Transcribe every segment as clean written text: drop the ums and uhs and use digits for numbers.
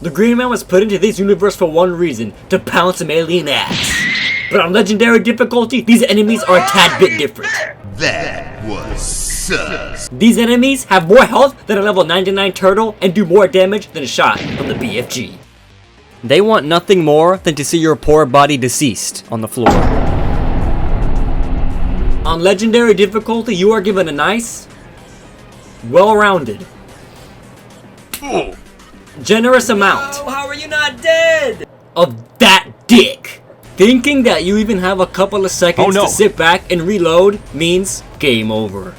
The Green Man was put into this universe for one reason, to pound some alien ass. But on legendary difficulty, these enemies are a tad bit different. That was sus. These enemies have more health than a level 99 turtle and do more damage than a shot from the BFG. They want nothing more than to see your poor body deceased on the floor. On legendary difficulty, you are given a nice, well-rounded, generous amount. Oh, how are you not dead? Of that dick. Thinking that you even have a couple of seconds to sit back and reload means game over.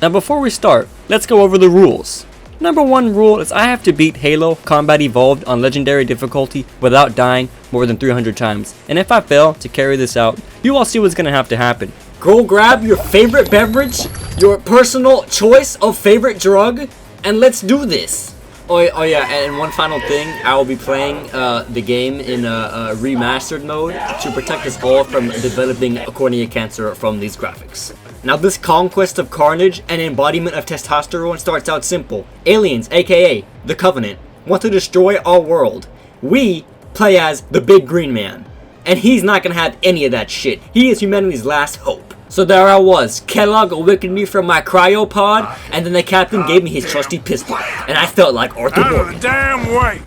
Now before we start, let's go over the rules. Number 1 rule is I have to beat Halo Combat Evolved on legendary difficulty without dying more than 300 times. And if I fail to carry this out, you all see what's gonna have to happen. Go grab your favorite beverage, your personal choice of favorite drug, and let's do this. Oh yeah, and one final thing, I will be playing the game in a remastered mode to protect us all from developing cornea cancer from these graphics. Now this conquest of carnage and embodiment of testosterone starts out simple. Aliens, aka the Covenant, want to destroy our world. We play as the Big Green Man, and he's not gonna have any of that shit. He is humanity's last hope. So there I was, Kellogg awakened me from my cryopod, and then the captain gave me his trusty pistol, and I felt like Arthur Morgan. Damn way.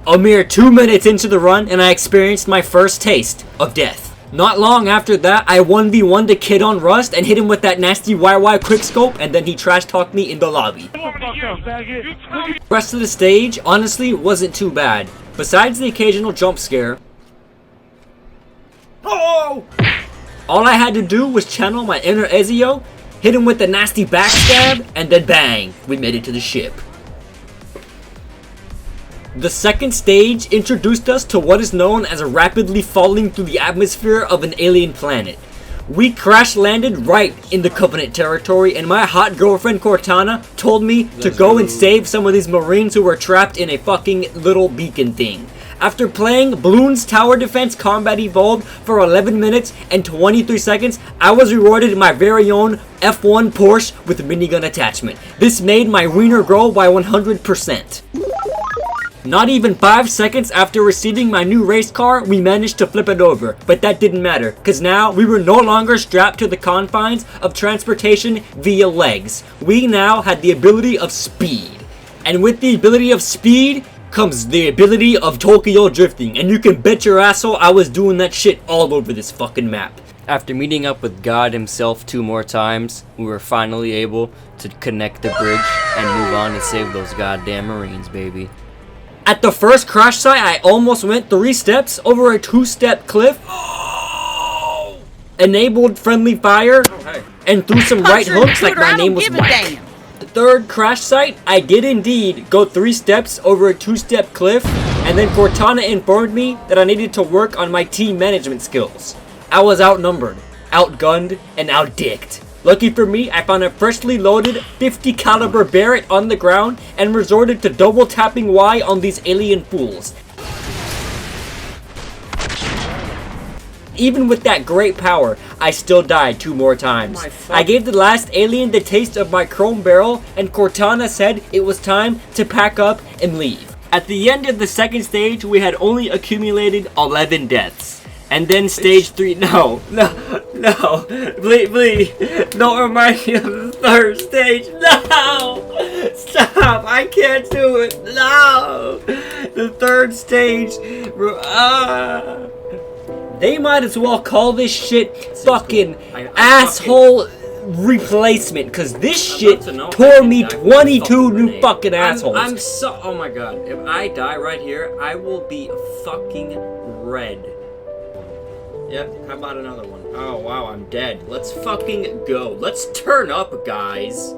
A mere 2 minutes into the run, and I experienced my first taste of death. Not long after that, I 1v1'd the kid on Rust and hit him with that nasty YY quickscope, and then he trash talked me in the lobby. The rest of the stage, honestly, wasn't too bad. Besides the occasional jump scare, all I had to do was channel my inner Ezio, hit him with the nasty backstab, and then bang, we made it to the ship. The second stage introduced us to what is known as rapidly falling through the atmosphere of an alien planet. We crash landed right in the Covenant territory, and my hot girlfriend Cortana told me to go and save some of these Marines who were trapped in a fucking little beacon thing. After playing Bloons Tower Defense Combat Evolved for 11 minutes and 23 seconds, I was rewarded my very own F1 Porsche with minigun attachment. This made my wiener grow by 100%. Not even 5 seconds after receiving my new race car, we managed to flip it over. But that didn't matter, cause now we were no longer strapped to the confines of transportation via legs. We now had the ability of speed. And with the ability of speed comes the ability of Tokyo drifting, and you can bet your asshole I was doing that shit all over this fucking map. After meeting up with God himself 2 more times, we were finally able to connect the bridge and move on and save those goddamn Marines, baby. At the first crash site, I almost went 3 steps over a 2-step cliff, enabled friendly fire, and threw some right hooks like my name was Mike. The third crash site, I did indeed go 3 steps over a 2-step cliff, and then Cortana informed me that I needed to work on my team management skills. I was outnumbered, outgunned, and outdicked. Lucky for me, I found a freshly loaded 50 caliber Barrett on the ground and resorted to double tapping Y on these alien fools. Even with that great power, I still died 2 more times. I gave the last alien the taste of my chrome barrel, and Cortana said it was time to pack up and leave. At the end of the second stage, we had only accumulated 11 deaths. And then stage 3, no, please, don't remind me of the third stage, no, stop, I can't do it, no, the third stage, they might as well call this shit fucking asshole replacement, cause this shit tore me 22 new fucking assholes. I'm so, oh my god, if I die right here, I will be fucking red. Yep, how about another one? Oh wow, I'm dead. Let's fucking go. Let's turn up, guys.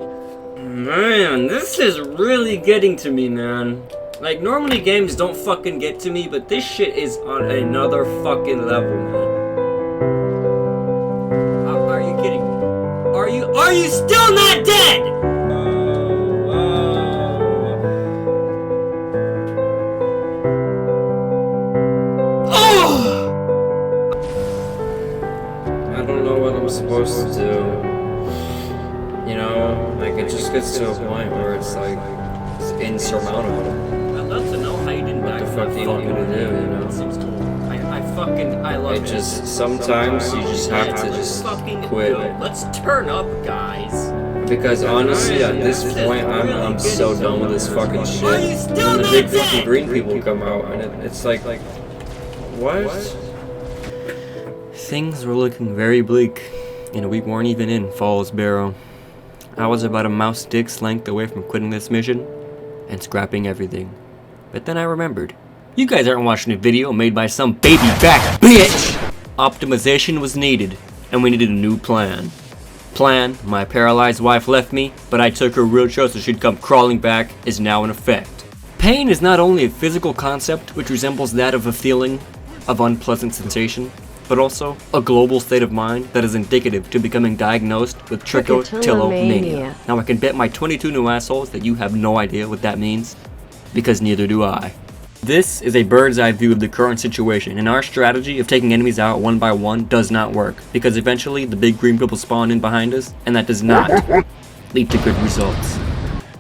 Man, this is really getting to me, man. Like, normally games don't fucking get to me, but this shit is on another fucking level, man. Are you kidding me? Are you still not dead? Supposed to do, you know, like it just gets to a point where it's like it's insurmountable. fucking want me to do, you know? Seems cool. I love it. It just, sometimes you just have to just quit. Let's turn up, guys. Because honestly, at this point, I'm so done with this fucking shit. And then the big fucking green people come out, and it's like, what? Things were looking very bleak, and we weren't even in Falls Barrow. I was about a mouse dick's length away from quitting this mission and scrapping everything. But then I remembered. You guys aren't watching a video made by some baby back bitch! Optimization was needed, and we needed a new plan. My paralyzed wife left me, but I took her wheelchair so she'd come crawling back, is now in effect. Pain is not only a physical concept which resembles that of a feeling of unpleasant sensation, but also a global state of mind that is indicative to becoming diagnosed with trichotillomania. Now I can bet my 22 new assholes that you have no idea what that means, because neither do I. This is a bird's eye view of the current situation, and our strategy of taking enemies out one by one does not work, because eventually the big green people spawn in behind us, and that does not lead to good results.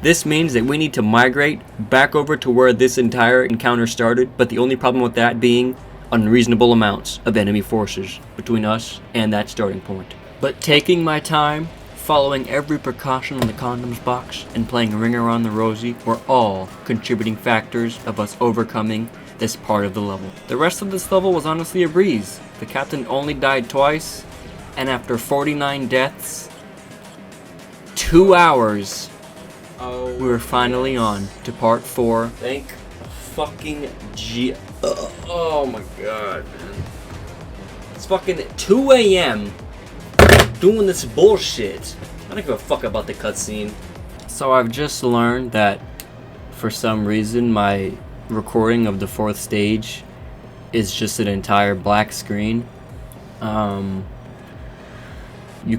This means that we need to migrate back over to where this entire encounter started, but the only problem with that being unreasonable amounts of enemy forces between us and that starting point. But taking my time, following every precaution on the condoms box, and playing Ring Around the Rosie were all contributing factors of us overcoming this part of the level. The rest of this level was honestly a breeze. The captain only died twice, and after 49 deaths, 2 hours, we were finally on to part 4. Thank fucking G. Oh my god, man. It's fucking 2 a.m. doing this bullshit. I don't give a fuck about the cutscene. So I've just learned that for some reason my recording of the 4th stage is just an entire black screen. You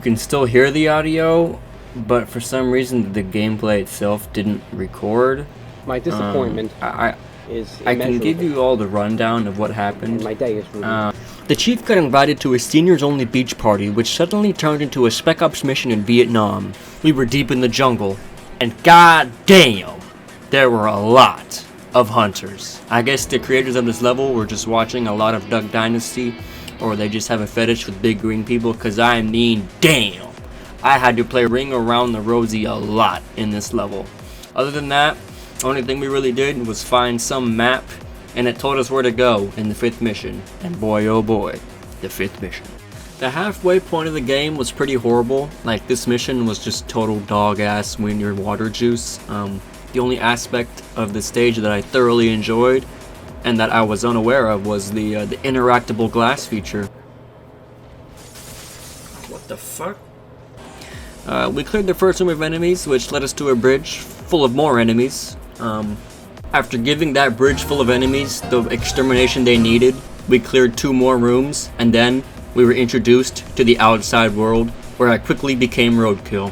can still hear the audio, but for some reason the gameplay itself didn't record. My disappointment I is can give you all the rundown of what happened. and my day is ruined. The chief got invited to a seniors-only beach party, which suddenly turned into a Spec Ops mission in Vietnam. We were deep in the jungle, and goddamn, there were a lot of hunters. I guess the creators of this level were just watching a lot of Duck Dynasty, or they just have a fetish with big green people, cause I mean, damn, I had to play Ring Around the Rosie a lot in this level. Other than that, the only thing we really did was find some map, and it told us where to go in the 5th mission. And boy oh boy, the 5th mission. The halfway point of the game was pretty horrible. Like, this mission was just total dog ass when you're water juice. The only aspect of the stage that I thoroughly enjoyed and that I was unaware of was the interactable glass feature. What the fuck? We cleared the first room of enemies, which led us to a bridge full of more enemies. After giving that bridge full of enemies the extermination they needed, we cleared 2 more rooms, and then we were introduced to the outside world, where I quickly became roadkill.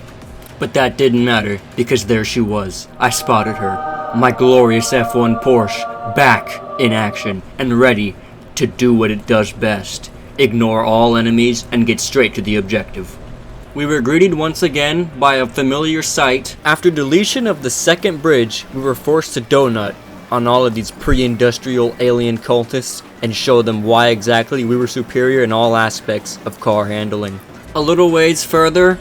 But that didn't matter, because there she was. I spotted her, my glorious F1 Porsche, back in action, and ready to do what it does best. Ignore all enemies and get straight to the objective. We were greeted once again by a familiar sight. After deletion of the 2nd bridge, we were forced to donut on all of these pre-industrial alien cultists and show them why exactly we were superior in all aspects of car handling. A little ways further,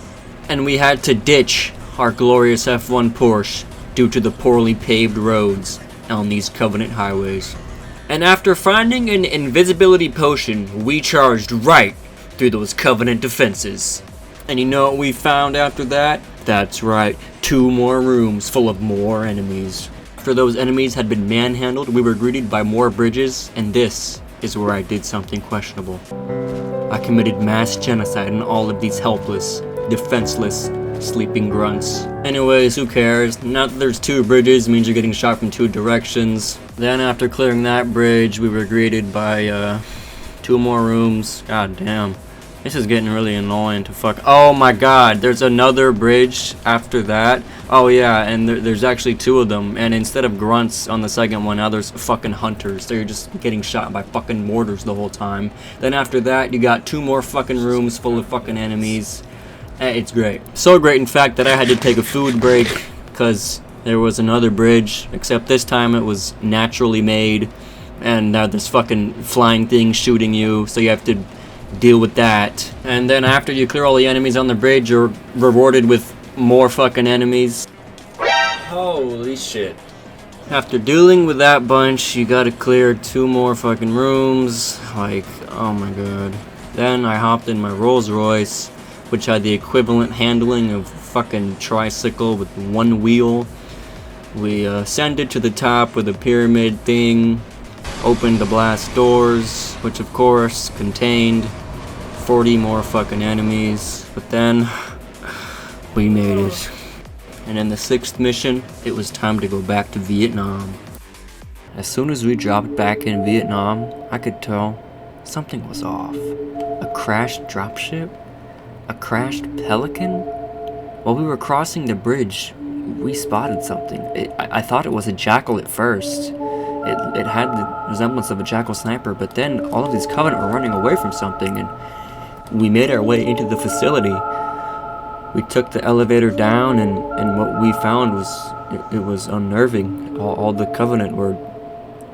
and we had to ditch our glorious F1 Porsche due to the poorly paved roads on these Covenant highways. And after finding an invisibility potion, we charged right through those Covenant defenses. And you know what we found after that? That's right, 2 more rooms full of more enemies. After those enemies had been manhandled, we were greeted by more bridges, and this is where I did something questionable. I committed mass genocide on all of these helpless, defenseless, sleeping grunts. Anyways, who cares? Now that there's 2 bridges means you're getting shot from 2 directions. Then after clearing that bridge, we were greeted by 2 more rooms. God damn. This is getting really annoying to fuck. Oh my god, there's another bridge after that. Oh yeah, and there's actually 2 of them. And instead of grunts on the 2nd one, now there's fucking hunters. They're just getting shot by fucking mortars the whole time. Then after that, you got 2 more fucking rooms full of fucking enemies. It's great. So great, in fact, that I had to take a food break because there was another bridge, except this time it was naturally made. and there's fucking flying things shooting you, so you have to deal with that. And then after you clear all the enemies on the bridge, you're rewarded with more fucking enemies. Holy shit. After dealing with that bunch, you gotta clear 2 more fucking rooms. Like, oh my god. Then I hopped in my Rolls Royce, which had the equivalent handling of a fucking tricycle with 1 wheel. We ascended to the top with a pyramid thing, opened the blast doors, which of course contained 40 more fucking enemies. But then, we made it. And in the 6th mission, it was time to go back to Vietnam. As soon as we dropped back in Vietnam, I could tell something was off. A crashed dropship? A crashed Pelican? While we were crossing the bridge, we spotted something. I thought it was a jackal at first. It had the resemblance of a jackal sniper, but then all of these Covenant were running away from something, and we made our way into the facility. We took the elevator down, and what we found was, it was unnerving. All the Covenant were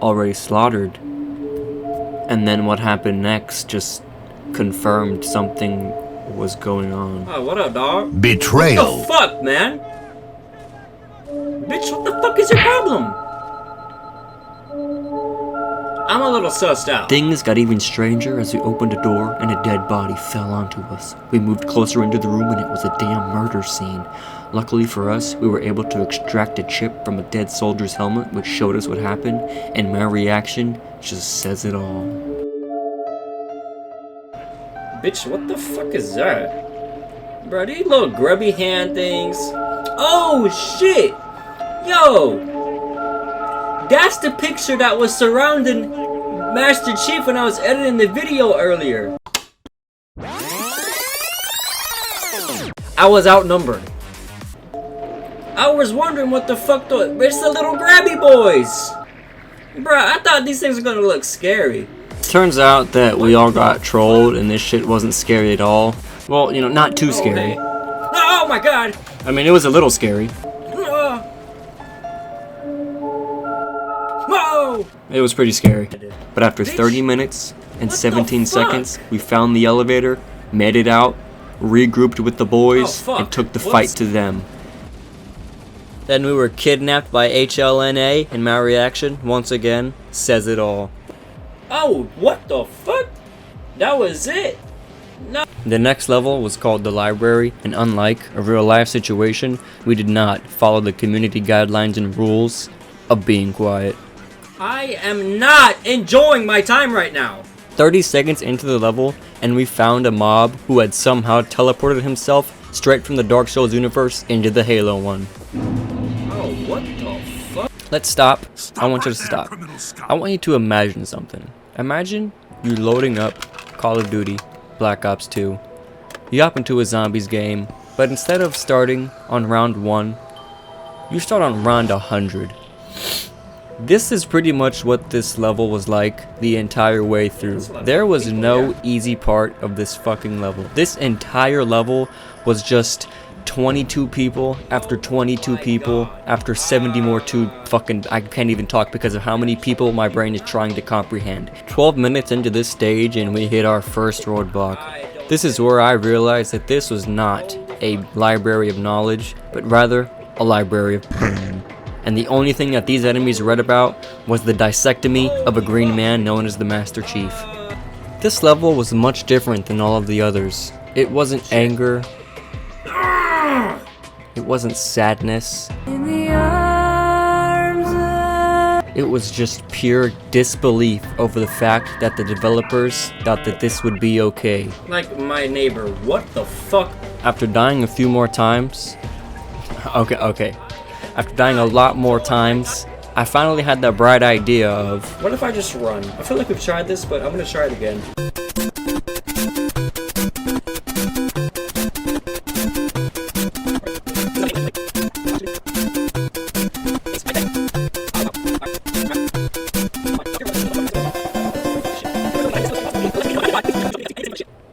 already slaughtered. And then what happened next just confirmed something was going on. Oh, what up, dog? Betrayal. What the fuck, man? Bitch, what the fuck is your problem? I'm a little sussed out. Things got even stranger as we opened a door and a dead body fell onto us. We moved closer into the room and it was a damn murder scene. Luckily for us, we were able to extract a chip from a dead soldier's helmet, which showed us what happened, and my reaction just says it all. Bitch, what the fuck is that? Bro, these little grubby hand things. Oh, shit! Yo! That's the picture that was surrounding Master Chief when I was editing the video earlier. I was outnumbered. I was wondering what the fuck it's the little grabby boys! Bruh, I thought these things were gonna look scary. Turns out that we all got trolled and this shit wasn't scary at all. Well, you know, not too scary. Okay. Oh my god! I mean, it was a little scary. Whoa! It was pretty scary. But after 30 minutes and 17 seconds, we found the elevator, made it out, regrouped with the boys, and took the fight to them. Then we were kidnapped by HLNA, and my reaction, once again, says it all. Oh, what the fuck? That was it? No. The next level was called the library, and unlike a real life situation, we did not follow the community guidelines and rules of being quiet. I am not enjoying my time right now. 30 seconds into the level, and we found a mob who had somehow teleported himself straight from the Dark Souls universe into the Halo one. Oh, what the fuck? Let's stop. I want you to stop. I want you to imagine something. Imagine you loading up Call of Duty Black Ops 2. You hop into a zombies game, but instead of starting on round 1, you start on round 100. This is pretty much what this level was like the entire way through. There was no easy part of this fucking level. This entire level was just 22 people after 22 people after 70 more I can't even talk because of how many people my brain is trying to comprehend. 12 minutes into this stage and we hit our first roadblock. This is where I realized that this was not a library of knowledge, but rather a library of pain. And the only thing that these enemies read about was the disectomy of a green man known as the Master Chief. This level was much different than all of the others. It wasn't anger. It wasn't sadness. It was just pure disbelief over the fact that the developers thought that this would be okay. Like my neighbor, what the fuck? After dying a few more times... Okay. After dying a lot more times, I finally had that bright idea of... What if I just run? I feel like we've tried this, but I'm gonna try it again.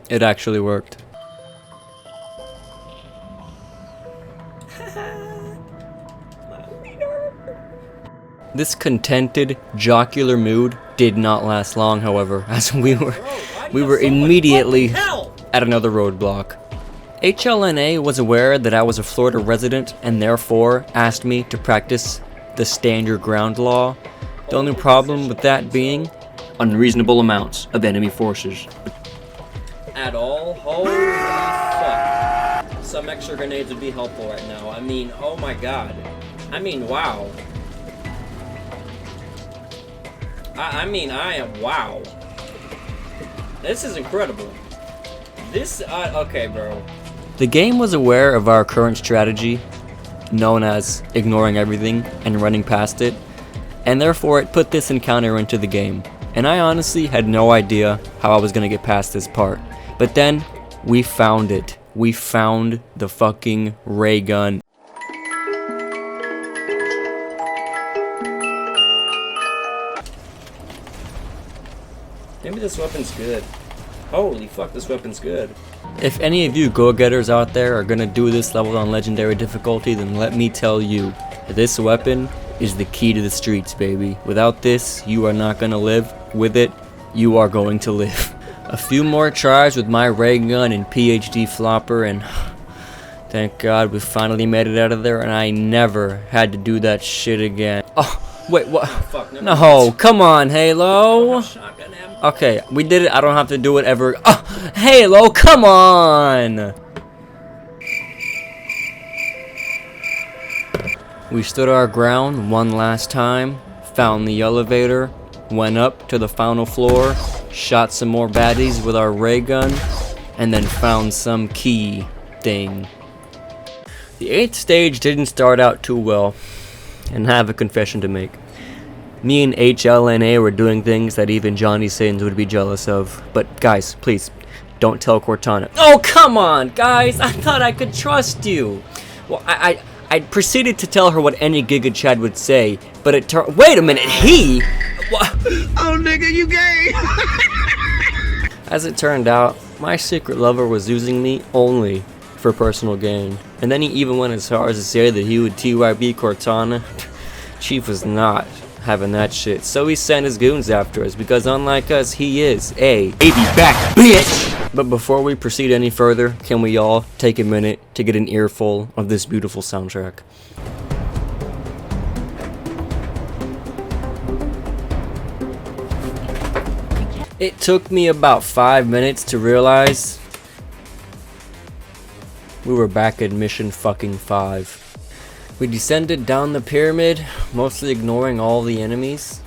It actually worked. This contented, jocular mood did not last long, however, as we were immediately at another roadblock. HLNA was aware that I was a Florida resident and therefore asked me to practice the stand your ground law. The only problem with that being unreasonable amounts of enemy forces. At all? Holy fuck. Some extra grenades would be helpful right now. I mean, oh my god. I mean, wow. I mean, wow. This is incredible. Okay, bro. The game was aware of our current strategy, known as ignoring everything and running past it, and therefore it put this encounter into the game. And I honestly had no idea how I was gonna get past this part. But then, we found it. We found the fucking ray gun. Maybe this weapon's good. Holy fuck, this weapon's good. If any of you go-getters out there are gonna do this level on legendary difficulty, then let me tell you, this weapon is the key to the streets, baby. Without this, you are not gonna live. With it, you are going to live. A few more tries with my ray gun and PhD flopper, and thank God we finally made it out of there, and I never had to do that shit again. Oh, wait, what? No, come on, Halo. Okay, we did it. I don't have to do it ever. Oh, Halo, come on! We stood our ground one last time, found the elevator, went up to the final floor, shot some more baddies with our ray gun, and then found some key thing. The 8th stage didn't start out too well, and I have a confession to make. Me and HLNA were doing things that even Johnny Sins would be jealous of. But guys, please, don't tell Cortana. Oh, come on, guys! I thought I could trust you! Well, I proceeded to tell her what any Giga Chad would say, but it turned— wait a minute, he? What? Oh, nigga, you gay! As it turned out, my secret lover was using me only for personal gain. And then he even went as far as to say that he would TYB Cortana. Chief was not having that shit, so he sent his goons after us, because unlike us, he is a baby back bitch! But before we proceed any further, can we all take a minute to get an earful of this beautiful soundtrack? It took me about 5 minutes to realize we were back at mission fucking 5. We descended down the pyramid, mostly ignoring all the enemies,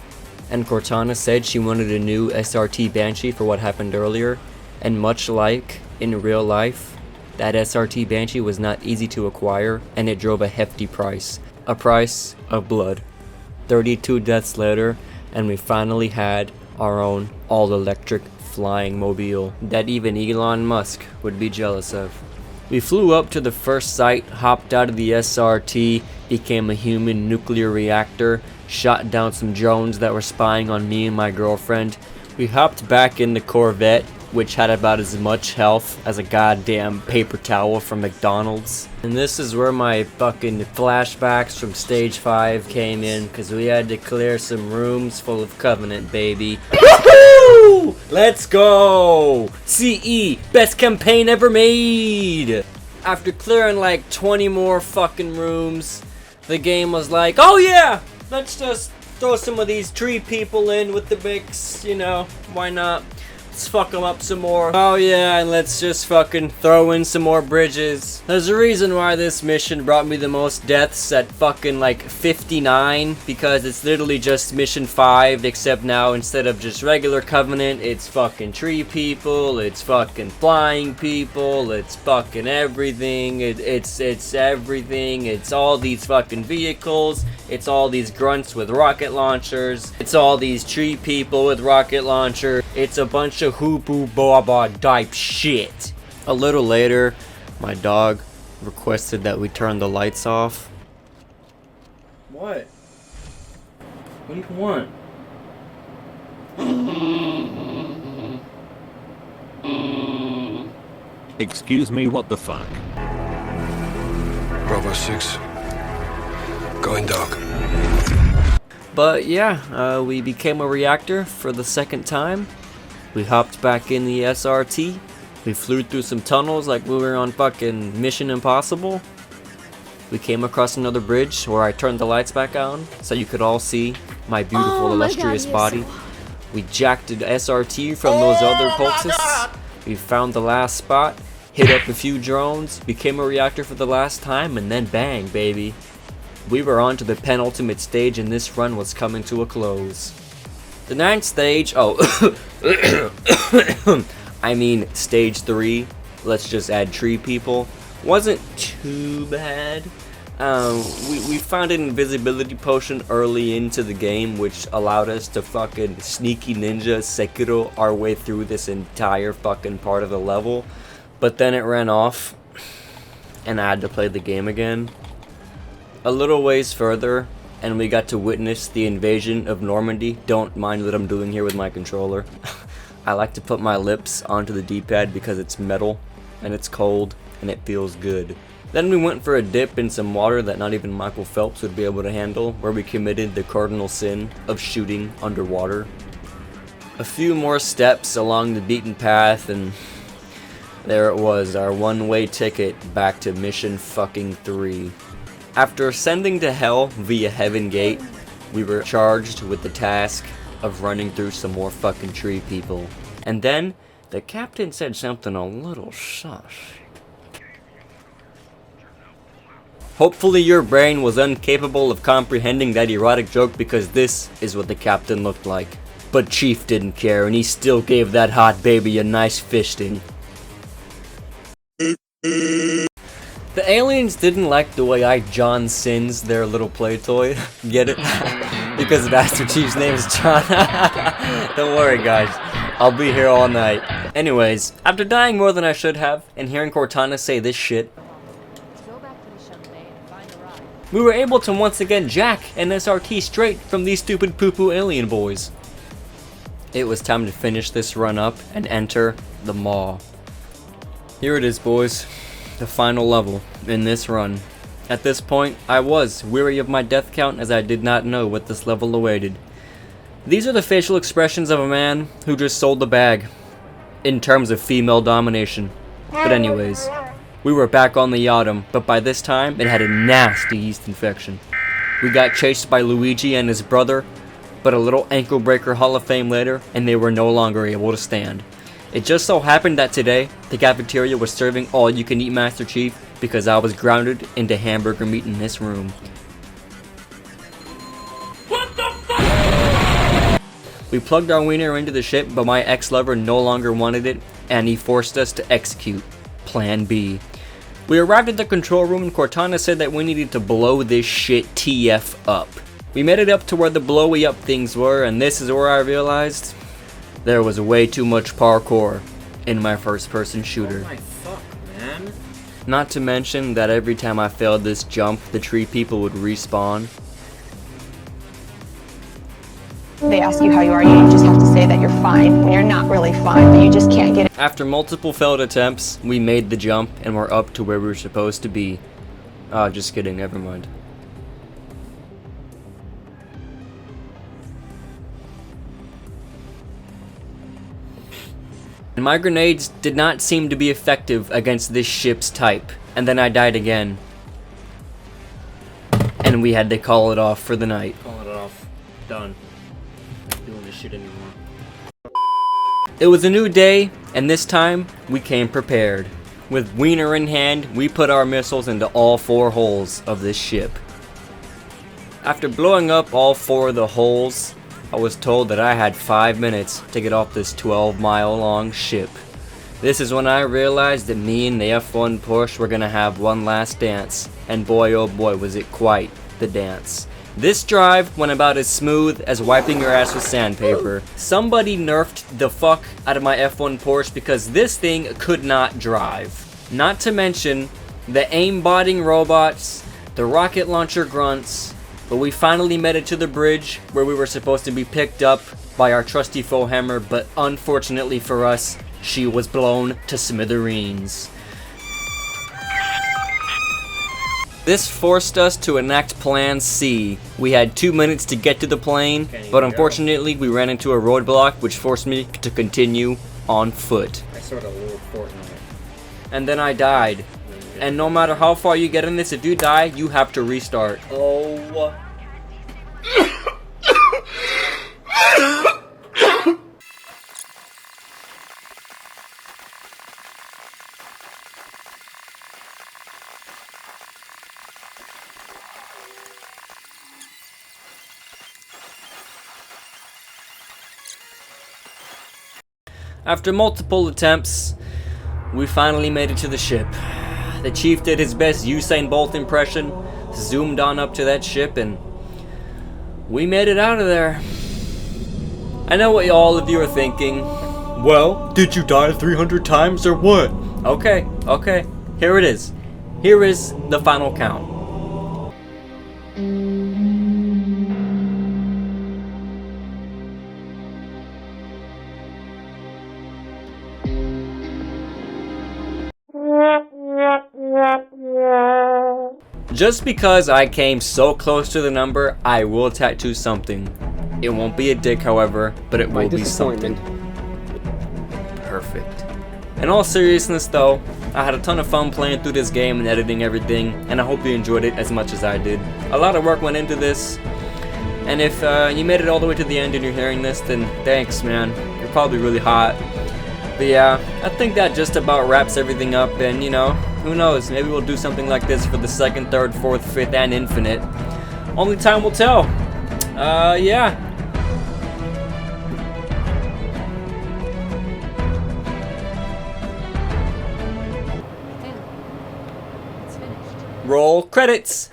and Cortana said she wanted a new SRT Banshee for what happened earlier, and much like in real life, that SRT Banshee was not easy to acquire, and it drove a hefty price. A price of blood. 32 deaths later, and we finally had our own all-electric flying mobile that even Elon Musk would be jealous of. We flew up to the first site, hopped out of the SRT, became a human nuclear reactor, shot down some drones that were spying on me and my girlfriend. We hopped back in the Corvette, which had about as much health as a goddamn paper towel from McDonald's. And this is where my fucking flashbacks from stage 5 came in, because we had to clear some rooms full of Covenant, baby. Woohoo! Let's go! CE, best campaign ever made! After clearing like 20 more fucking rooms, the game was like, oh yeah! Let's just throw some of these tree people in with the mix, you know, why not? Let's fuck them up some more. Oh yeah, and let's just fucking throw in some more bridges. There's a reason why this mission brought me the most deaths at fucking like 59, because it's literally just mission 5, except now instead of just regular Covenant, it's fucking tree people, it's fucking flying people, it's fucking everything, it's everything, it's all these fucking vehicles, it's all these grunts with rocket launchers, it's all these tree people with rocket launchers, it's a bunch of hoopoo boba type shit. A little later, my dog requested that we turn the lights off. What? What do you want? Excuse me, what the fuck? Bravo 6. Going dark. But yeah, we became a reactor for the second time. We hopped back in the SRT. We flew through some tunnels like we were on fucking Mission Impossible. We came across another bridge where I turned the lights back on so you could all see my beautiful illustrious body. We jacked the SRT from those other cultists. We found the last spot, hit up a few drones, became a reactor for the last time, and then bang, baby. We were on to the penultimate stage and this run was coming to a close. The 9th stage, I mean stage 3, let's just add tree people, wasn't too bad. We found an invisibility potion early into the game which allowed us to fucking sneaky ninja Sekiro our way through this entire fucking part of the level. But then it ran off and I had to play the game again. A little ways further and we got to witness the invasion of Normandy. Don't mind what I'm doing here with my controller. I like to put my lips onto the D-pad because it's metal and it's cold and it feels good. Then we went for a dip in some water that not even Michael Phelps would be able to handle, where we committed the cardinal sin of shooting underwater. A few more steps along the beaten path and there it was, our one-way ticket back to mission fucking 3. After ascending to hell via Heaven Gate, we were charged with the task of running through some more fucking tree people. And then, the captain said something a little sus. Hopefully your brain was incapable of comprehending that erotic joke because this is what the captain looked like. But Chief didn't care and he still gave that hot baby a nice fisting. The aliens didn't like the way I John Sins their little play toy. Get it? Because Master Chief's name is John. Don't worry guys, I'll be here all night. Anyways, after dying more than I should have, and hearing Cortana say this shit, we were able to once again jack an SRT straight from these stupid poo-poo alien boys. It was time to finish this run up and enter the Maw. Here it is boys, the final level in this run. At this point, I was weary of my death count as I did not know what this level awaited. These are the facial expressions of a man who just sold the bag, in terms of female domination. But anyways, we were back on the Yachtum, but by this time, it had a nasty yeast infection. We got chased by Luigi and his brother, but a little ankle breaker Hall of Fame later, and they were no longer able to stand. It just so happened that today, the cafeteria was serving all-you-can-eat Master Chief because I was grounded into hamburger meat in this room. What the fuck? We plugged our wiener into the ship, but my ex-lover no longer wanted it, and he forced us to execute Plan B. We arrived at the control room and Cortana said that we needed to blow this shit TF up. We made it up to where the blowy up things were, and this is where I realized there was way too much parkour in my first-person shooter. Oh my fuck, man. Not to mention that every time I failed this jump, the tree people would respawn. They ask you how you are, you just have to say that you're fine when you're not really fine, but you just can't get it. After multiple failed attempts, we made the jump and we're up to where we were supposed to be. Just kidding, never mind. And my grenades did not seem to be effective against this ship's type, and then I died again. And we had to call it off for the night. Call it off. Done. Not doing this shit anymore. It was a new day, and this time, we came prepared. With wiener in hand, we put our missiles into all 4 holes of this ship. After blowing up all 4 of the holes, I was told that I had 5 minutes to get off this 12-mile-long ship. This is when I realized that me and the F1 Porsche were gonna have one last dance, and boy oh boy was it quite the dance. This drive went about as smooth as wiping your ass with sandpaper. Somebody nerfed the fuck out of my F1 Porsche because this thing could not drive. Not to mention the aimbotting robots, the rocket launcher grunts, but we finally made it to the bridge where we were supposed to be picked up by our trusty foe Hammer, but unfortunately for us, she was blown to smithereens. This forced us to enact Plan C. We had 2 minutes to get to the plane, but unfortunately we ran into a roadblock which forced me to continue on foot. I sort of little Fortnite. And then I died. And no matter how far you get in this, if you die, you have to restart. Oh. After multiple attempts, we finally made it to the ship. The chief did his best Usain Bolt impression, zoomed on up to that ship, and we made it out of there. I know what all of you are thinking. Well, did you die 300 times or what? Okay, here it is. Here is the final count. Just because I came so close to the number, I will tattoo something. It won't be a dick, however, but it will be something. Perfect. In all seriousness though, I had a ton of fun playing through this game and editing everything, and I hope you enjoyed it as much as I did. A lot of work went into this, and if you made it all the way to the end and you're hearing this, then thanks, man. You're probably really hot. But yeah, I think that just about wraps everything up, and you know, who knows, maybe we'll do something like this for the 2nd, 3rd, 4th, 5th, and infinite. Only time will tell. Yeah. Roll credits.